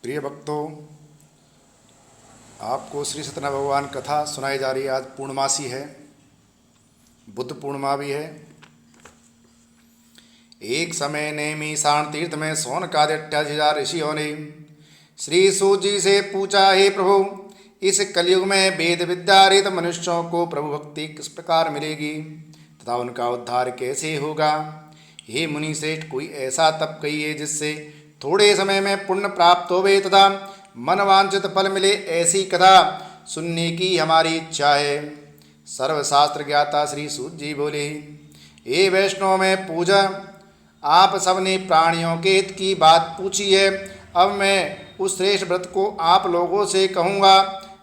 प्रिय भक्तों, आपको श्री सत्यनारायण भगवान कथा सुनाई जा रही है। आज पूर्णमासी है, बुद्ध पूर्णिमा भी है। एक समय नेमिषाण तीर्थ में शौनकादि 28,000 ऋषियों ने श्री सूत जी से पूछा, हे प्रभु, इस कलयुग में वेद विद्या रहित मनुष्यों को प्रभु भक्ति किस प्रकार मिलेगी तथा उनका उद्धार कैसे होगा। हे मुनि श्रेष्ठ, कोई ऐसा तप कहिए जिससे थोड़े समय में पुण्य प्राप्त होवे तथा मनवांछित फल मिले। ऐसी कथा सुनने की हमारी इच्छा है। सर्वशास्त्र ज्ञाता श्री सूत जी बोले, हे वैष्णव में पूजा, आप सबने प्राणियों के हित की बात पूछी है। अब मैं उस श्रेष्ठ व्रत को आप लोगों से कहूँगा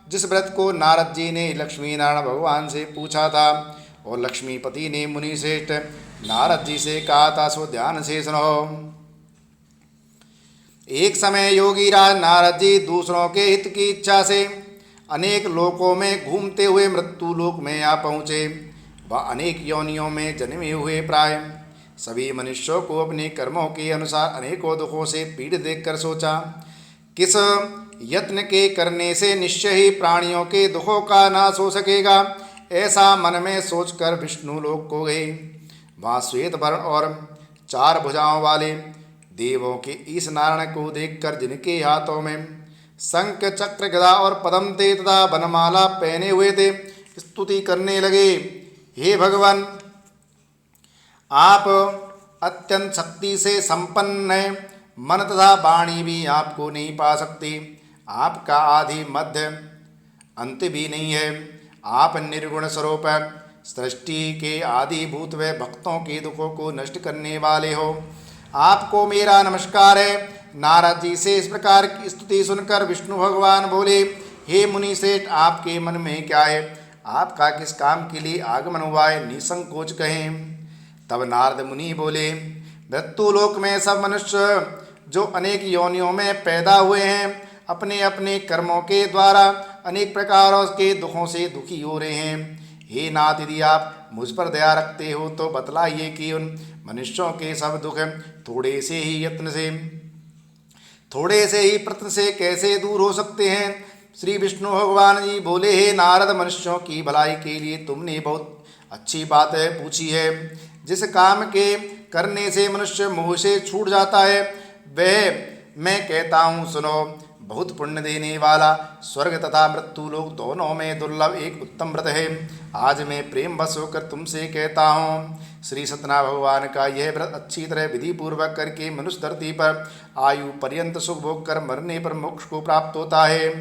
जिस व्रत को नारद जी ने लक्ष्मी नारायण भगवान से पूछा था और लक्ष्मीपति ने मुनि श्रेष्ठ नारद जी से कहा था, सो ध्यान से सुनो। एक समय योगी राज नारद जी दूसरों के हित की इच्छा से अनेक लोकों में घूमते हुए मृत्यु लोक में आ पहुँचे। वह अनेक योनियों में जन्मे हुए प्राय सभी मनुष्यों को अपने कर्मों के अनुसार अनेकों दुखों से पीड़ित देखकर सोचा, किस यत्न के करने से निश्चय ही प्राणियों के दुखों का नाश हो सकेगा। ऐसा मन में सोचकर विष्णु लोक को गए। वहाँ श्वेत वर्ण और 4 भुजाओं वाले देवों के ईश नारायण को देखकर, जिनके हाथों में शंख चक्र गदा और पद्म थे तथा वनमाला पहने हुए थे, स्तुति करने लगे, हे भगवान, आप अत्यंत शक्ति से संपन्न हैं। मन तथा वाणी भी आपको नहीं पा सकती। आपका आदि मध्य अंत भी नहीं है। आप निर्गुण स्वरूप सृष्टि के आदिभूत व भक्तों के दुखों को नष्ट करने वाले हो। आपको मेरा नमस्कार है। नारद जी से इस प्रकार की स्तुति सुनकर विष्णु भगवान बोले, हे मुनि श्रेष्ठ, आपके मन में क्या है? आपका किस काम के लिए आगमन हुआ है? निसंकोच कहें। तब नारद मुनि बोले, मृत्यु लोक में सब मनुष्य जो अनेक योनियों में पैदा हुए हैं, अपने अपने कर्मों के द्वारा अनेक प्रकारों के दुखों से दुखी हो रहे हैं। हे नाथ, यदि आप मुझ पर दया रखते हो तो बतलाइए कि उन मनुष्यों के सब दुख थोड़े से ही यत्न से, थोड़े से ही प्रयत्न से कैसे दूर हो सकते हैं। श्री विष्णु भगवान जी बोले, हे नारद, मनुष्यों की भलाई के लिए तुमने बहुत अच्छी बात पूछी है। जिस काम के करने से मनुष्य मोह से छूट जाता है वह मैं कहता हूँ, सुनो। बहुत पुण्य देने वाला स्वर्ग तथा मृत्यु लोक दोनों में दुर्लभ एक उत्तम व्रत है। आज मैं प्रेम वश होकर तुमसे कहता हूँ, श्री सत्यनारायण भगवान का यह व्रत अच्छी तरह विधि पूर्वक करके मनुष्य धरती पर आयु पर्यंत सुख भोग कर मरने पर मोक्ष को प्राप्त होता है।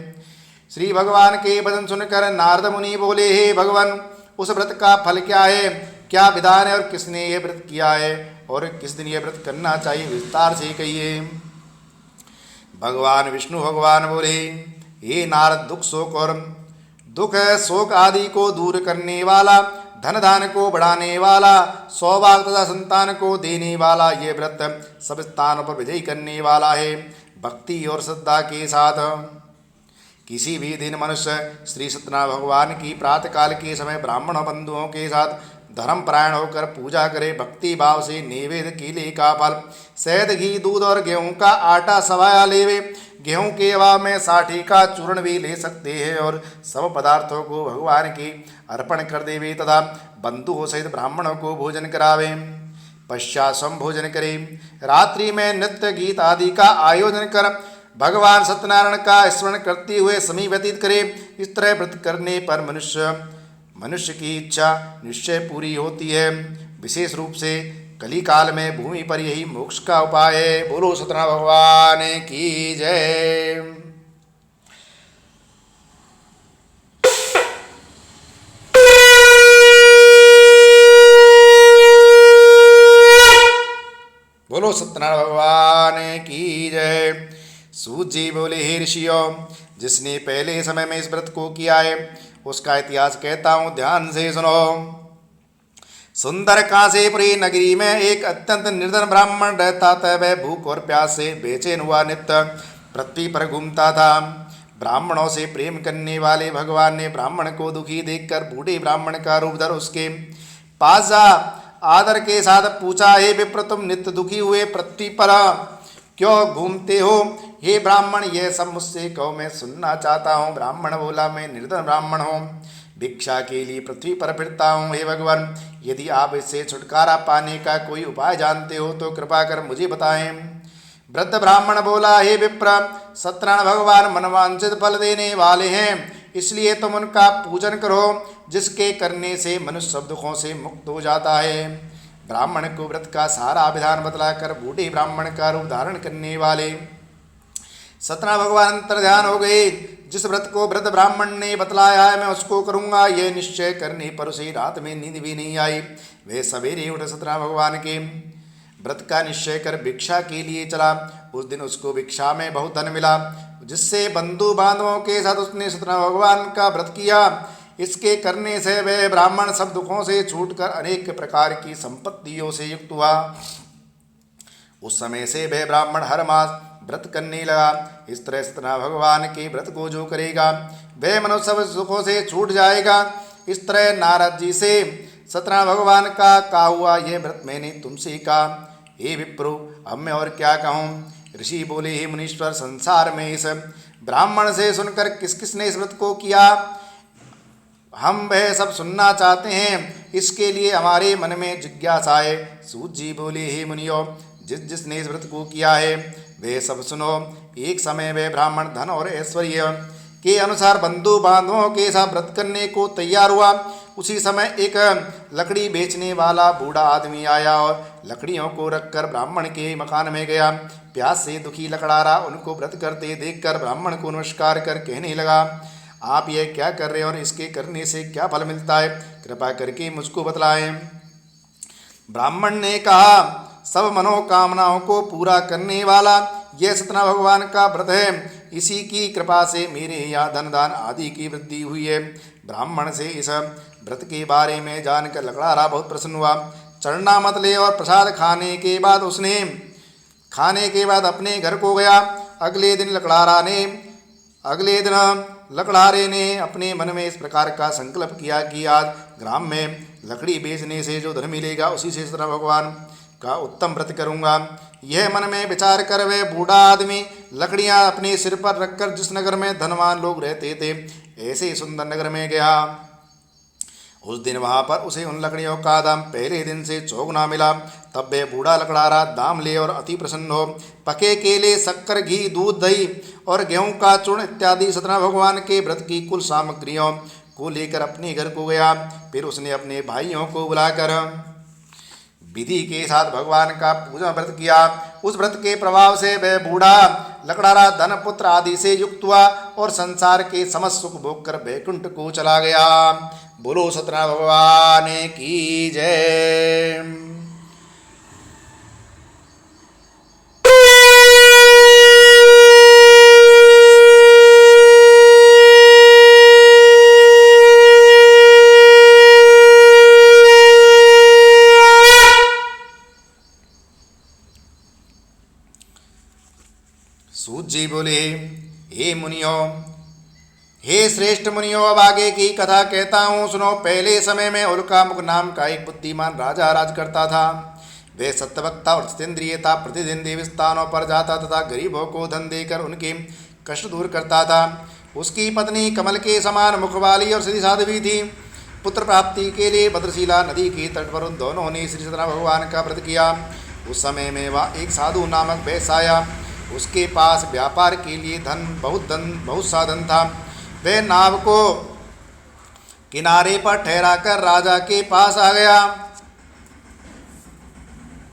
श्री भगवान के वचन सुनकर नारद मुनि बोले, हे भगवान, उस व्रत का फल क्या है? क्या विधान है और किसने यह व्रत किया है और किस दिन यह व्रत करना चाहिए? विस्तार से कहिए। भगवान विष्णु भगवान बोले, हे नारद, दुख शोक आदि को दूर करने वाला, धन धान को बढ़ाने वाला, सौभाग्य तथा संतान को देने वाला यह व्रत सब स्थानों पर विजय करने वाला है। भक्ति और श्रद्धा के साथ किसी भी दिन मनुष्य श्री सत्यनारायण भगवान की प्रातःकाल के समय ब्राह्मण बंधुओं के साथ धर्मपरायण होकर पूजा करे। भक्ति भाव से नैवेद्य केले का फल, शहद, घी, दूध और गेहूं का आटा सवाया लेवे। गेहूं के अभाव में साठी का चूर्ण भी ले सकते हैं और सब पदार्थों को भगवान की अर्पण कर देवे तथा बंधुओं सहित ब्राह्मणों को भोजन करावे। पश्चात स्वयं भोजन करे। रात्रि में नृत्य गीत आदि का आयोजन कर भगवान सत्यनारायण का स्मरण करते हुए समय व्यतीत करे। इस तरह व्रत करने पर मनुष्य की इच्छा निश्चय पूरी होती है। विशेष रूप से कली काल में भूमि पर यही मोक्ष का उपाय है। बोलो सत्यनारायण भगवान की जय। बोलो सत्यनारायण भगवान की जय। सूत जी बोले, हे ऋषियों, जिसने पहले समय में इस व्रत को किया है उसका इतिहास कहता हूँ, ध्यान से सुनो। सुंदर काशीपुरी नगरी में एक अत्यंत निर्धन ब्राह्मण रहता था। वह भूख और प्यास से बेचैन हुआ नित्य पृथ्वी पर घूमता था। ब्राह्मणों से प्रेम करने वाले भगवान ने ब्राह्मण को दुखी देखकर बूढ़े ब्राह्मण का रूप धर उसके पास जा आदर के साथ पूछा, हे विप्र, तुम नित्य दुखी हुए पृथ्वी पर क्यों घूमते हो हे ब्राह्मण, यह सब मुझसे कहो, मैं सुनना चाहता हूँ। ब्राह्मण बोला, मैं निर्धन ब्राह्मण हूँ, भिक्षा के लिए पृथ्वी पर फिरता हूँ। हे भगवान, यदि आप इससे छुटकारा पाने का कोई उपाय जानते हो तो कृपा कर मुझे बताएं। वृद्ध ब्राह्मण बोला, हे विप्र, सत्यनारायण भगवान मनवांछित फल देने वाले हैं, इसलिए तुम उनका पूजन करो, जिसके करने से मनुष्य सब दुखों से मुक्त हो जाता है। ब्राह्मण को व्रत का सारा विधान बतलाकर बूढ़े ब्राह्मण का रूप धारण करने वाले सत्यनारायण भगवान अंतर ध्यान हो गए। जिस व्रत को वृद्ध ब्राह्मण ने बतलाया है, मैं उसको करूंगा, यह निश्चय करने पर उसे रात में नींद भी नहीं आई। वे सवेरे उठ सत्यनारायण भगवान के व्रत का निश्चय कर भिक्षा के लिए चला। उस दिन उसको भिक्षा में बहुत धन मिला, जिससे बंधु बांधवों के साथ उसने सत्यनारायण भगवान का व्रत किया। इसके करने से वह ब्राह्मण सब दुखों से छूटकर अनेक प्रकार की संपत्तियों से युक्त हुआ। उस समय से वह ब्राह्मण हर मास व्रत करने लगा। इस तरह सत्यनारायण भगवान के व्रत को जो करेगा वह मनुष्य सब सुखों से छूट जाएगा। इस तरह नारद जी से सत्यनारायण भगवान का कहा हुआ यह व्रत मैंने तुमसे कहा। हे विप्रो, अब मैं और क्या कहूँ। ऋषि बोले, हे मुनीश्वर, संसार में इस ब्राह्मण से सुनकर किस किसने इस व्रत को किया, हम वह सब सुनना चाहते हैं, इसके लिए हमारे मन में जिज्ञासा है। सूत जी बोले, हे मुनियो, जिसने इस व्रत को किया है वे सब सुनो। एक समय वह ब्राह्मण धन और ऐश्वर्य के अनुसार बंधु बांधवों के साथ व्रत करने को तैयार हुआ। उसी समय एक लकड़ी बेचने वाला बूढ़ा आदमी आया और लकड़ियों को रखकर ब्राह्मण के मकान में गया। प्यास से दुखी लकड़ारा उनको व्रत करते देखकर ब्राह्मण को नमस्कार कर कहने लगा, आप यह क्या कर रहे हैं और इसके करने से क्या फल मिलता है, कृपा करके मुझको बतलाएं। ब्राह्मण ने कहा, सब मनोकामनाओं को पूरा करने वाला यह सत्यनारायण भगवान का व्रत है, इसी की कृपा से मेरे यहाँ धन दान आदि की वृद्धि हुई है। ब्राह्मण से इस व्रत के बारे में जानकर लकड़ारा बहुत प्रसन्न हुआ। चढ़ना मत ले और प्रसाद खाने के बाद अपने घर को गया। अगले दिन लकड़ारे ने अपने मन में इस प्रकार का संकल्प किया कि आज ग्राम में लकड़ी बेचने से जो धन मिलेगा उसी से सत्यनारायण भगवान का उत्तम व्रत करूंगा। यह मन में विचार कर वह बूढ़ा आदमी लकड़ियां अपने सिर पर रखकर जिस नगर में धनवान लोग रहते थे ऐसे सुंदर नगर में गया। उस दिन वहां पर उसे उन लकड़ियों का दाम पहले दिन से चौगुना मिला। तब वह बूढ़ा लकड़ारा दाम ले और अति प्रसन्न हो पके केले, शक्कर, घी, दूध, दही और गेहूं का चूर्ण इत्यादि सत्यनारायण भगवान के व्रत की कुल सामग्रियों को लेकर अपने घर को गया। फिर उसने अपने भाइयों को बुलाकर विधि के साथ भगवान का पूजा व्रत किया। उस व्रत के प्रभाव से वह बूढ़ा लकड़ारा धन पुत्र आदि से युक्त हुआ और संसार के समस्त सुख भोग कर वैकुंठ को चला गया। बोलो सत्यनारायण भगवान की जय। सूत जी बोले, हे मुनियो, हे श्रेष्ठ मुनियो, अब आगे की कथा कहता हूँ सुनो। पहले समय में उल्कामुख नाम का एक बुद्धिमान राजा राज करता था। वह सत्यवक्ता और जितेंद्रिय था। प्रतिदिन देव स्थानों पर जाता तथा गरीबों को धन देकर उनके कष्ट दूर करता था। उसकी पत्नी कमल के समान मुख वाली और सीधी साध्वी थी। पुत्र प्राप्ति के लिए भद्रशिला नदी के तट पर उन दोनों ने श्री सत्यनारायण भगवान का व्रत किया। उस समय में वह एक साधु नामक वैश्य आया। उसके पास व्यापार के लिए बहुत साधन था। वह नाव को किनारे पर ठहराकर राजा के पास आ गया।